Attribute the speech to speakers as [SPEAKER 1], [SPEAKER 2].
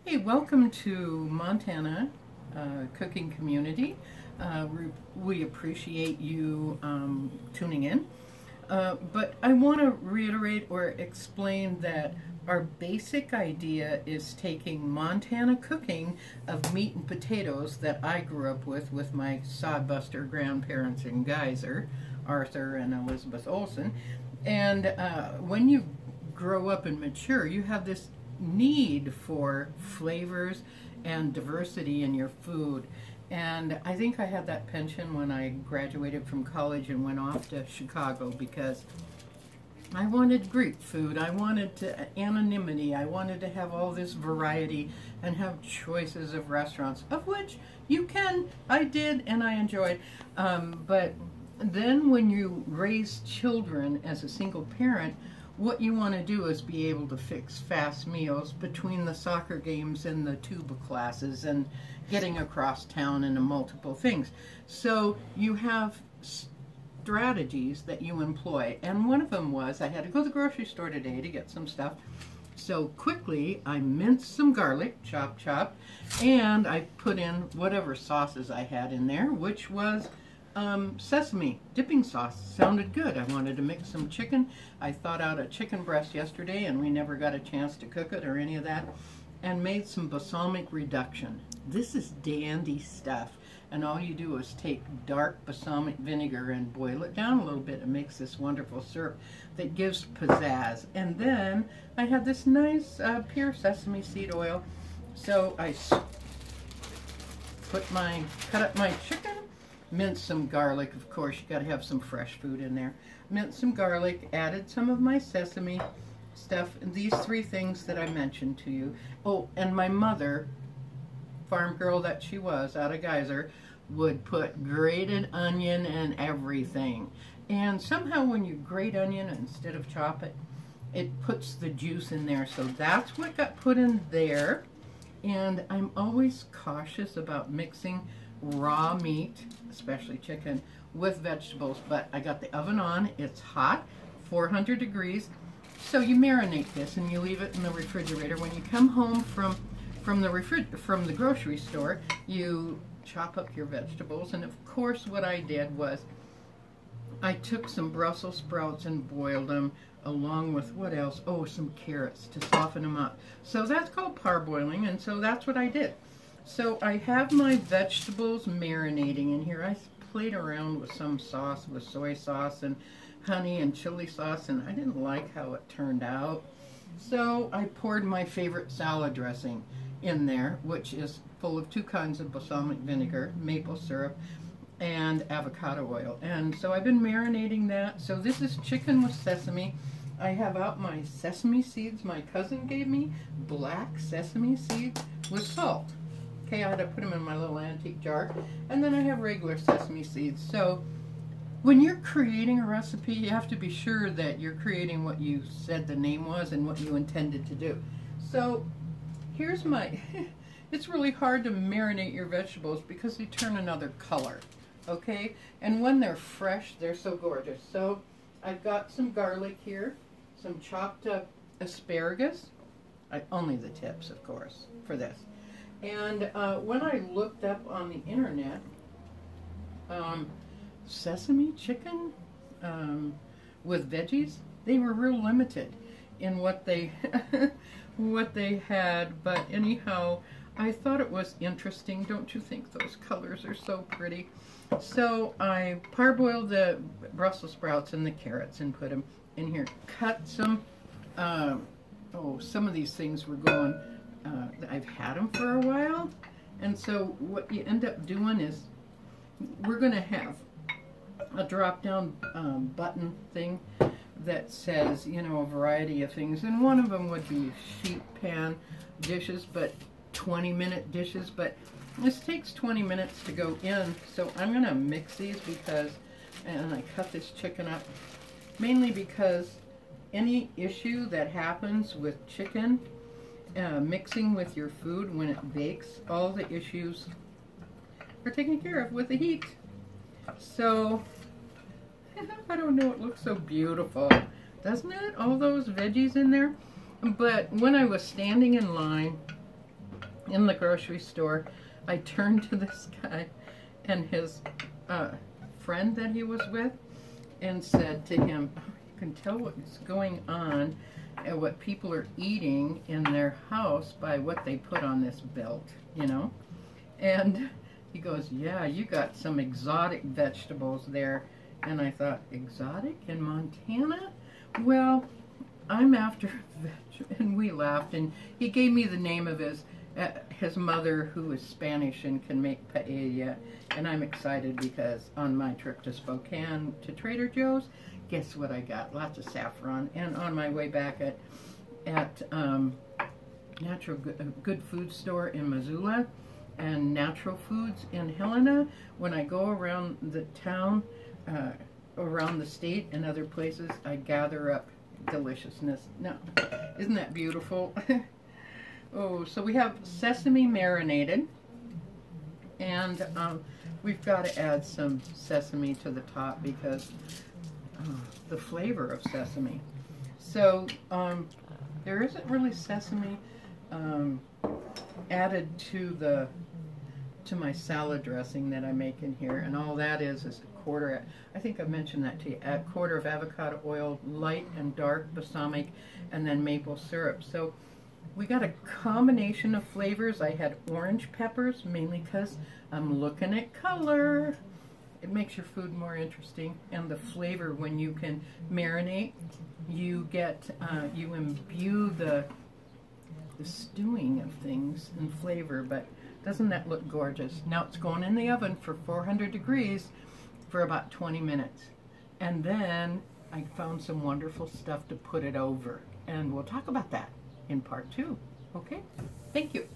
[SPEAKER 1] Hey, welcome to Montana Cooking Community. We appreciate you tuning in. But I want to reiterate or explain that our basic idea is taking Montana cooking of meat and potatoes that I grew up with my sodbuster grandparents in Geyser, Arthur and Elizabeth Olson. And when you grow up and mature, you have this need for flavors and diversity in your food. And I think I had that penchant when I graduated from college and went off to Chicago because I wanted Greek food, I wanted anonymity, I wanted to have all this variety and have choices of restaurants, of which I did, and I enjoyed. But then when you raise children as a single parent, what you want to do is be able to fix fast meals between the soccer games and the tuba classes and getting across town and multiple things. So you have strategies that you employ, and one of them was I had to go to the grocery store today to get some stuff. So quickly I minced some garlic, chop, and I put in whatever sauces I had in there, which was sesame dipping sauce. Sounded good. I wanted to mix some chicken. I thought out a chicken breast yesterday and we never got a chance to cook it or any of that, and made some balsamic reduction. This is dandy stuff, and all you do is take dark balsamic vinegar and boil it down a little bit and makes this wonderful syrup that gives pizzazz. And then I had this nice pure sesame seed oil, so I cut up my chicken, minced some garlic. Of course, you got to have some fresh food in there. Minced some garlic, added some of my sesame stuff, and these three things that I mentioned to you. Oh, and my mother, farm girl that she was out of Geyser, would put grated onion and everything. And somehow when you grate onion instead of chop it, it puts the juice in there. So that's what got put in there. And I'm always cautious about mixing raw meat, especially chicken, with vegetables. But I got the oven on, it's hot, 400 degrees. So you marinate this and you leave it in the refrigerator. When you come home from the grocery store, you chop up your vegetables. And of course what I did was I took some Brussels sprouts and boiled them along with what else? Oh, some carrots to soften them up. So that's called parboiling, and so that's what I did. So I have my vegetables marinating in here. I played around with some sauce, with soy sauce and honey and chili sauce, and I didn't like how it turned out. So I poured my favorite salad dressing in there, which is full of two kinds of balsamic vinegar, maple syrup, and avocado oil. And so I've been marinating that. So this is chicken with sesame. I have out my sesame seeds my cousin gave me, black sesame seeds with salt. Okay, I had to put them in my little antique jar. And then I have regular sesame seeds. So when you're creating a recipe, you have to be sure that you're creating what you said the name was and what you intended to do. So here's my, it's really hard to marinate your vegetables because they turn another color, okay? And when they're fresh, they're so gorgeous. So I've got some garlic here, some chopped up asparagus, only the tips, of course, for this. And when I looked up on the internet, sesame chicken with veggies, they were real limited in what they what they had. But anyhow, I thought it was interesting. Don't you think those colors are so pretty? So I parboiled the Brussels sprouts and the carrots and put them in here. Cut some, some of these things were going, I've had them for a while. And so what you end up doing is we're going to have a drop-down button thing that says, you know, a variety of things. And one of them would be sheet pan dishes, but 20-minute dishes. But this takes 20 minutes to go in. So I'm going to mix these because, and I cut this chicken up, mainly because any issue that happens with chicken mixing with your food when it bakes, all the issues are taken care of with the heat. So I don't know, it looks so beautiful, doesn't it? All those veggies in there. But when I was standing in line in the grocery store, I turned to this guy and his friend that he was with and said to him, "Oh, you can tell what's going on and what people are eating in their house by what they put on this belt, you know?" And he goes, "Yeah, you got some exotic vegetables there." And I thought, exotic in Montana? Well, I'm after veg. And we laughed, and he gave me the name of his mother, who is Spanish and can make paella. And I'm excited because on my trip to Spokane to Trader Joe's, guess what I got? Lots of saffron. And on my way back at Natural Good Food Store in Missoula and Natural Foods in Helena, when I go around the town, around the state and other places, I gather up deliciousness. Now, isn't that beautiful? Oh, so we have sesame marinated, and we've got to add some sesame to the top because the flavor of sesame. So there isn't really sesame added to my salad dressing that I make in here, and all that is a quarter, I think I mentioned that to you, a quarter of avocado oil, light and dark balsamic, and then maple syrup. So we got a combination of flavors. I had orange peppers, mainly because I'm looking at color. It makes your food more interesting, and the flavor, when you can marinate, you get, you imbue the stewing of things in flavor. But doesn't that look gorgeous? Now it's going in the oven for 400 degrees for about 20 minutes. And then I found some wonderful stuff to put it over. And we'll talk about that in part 2. Okay? Thank you.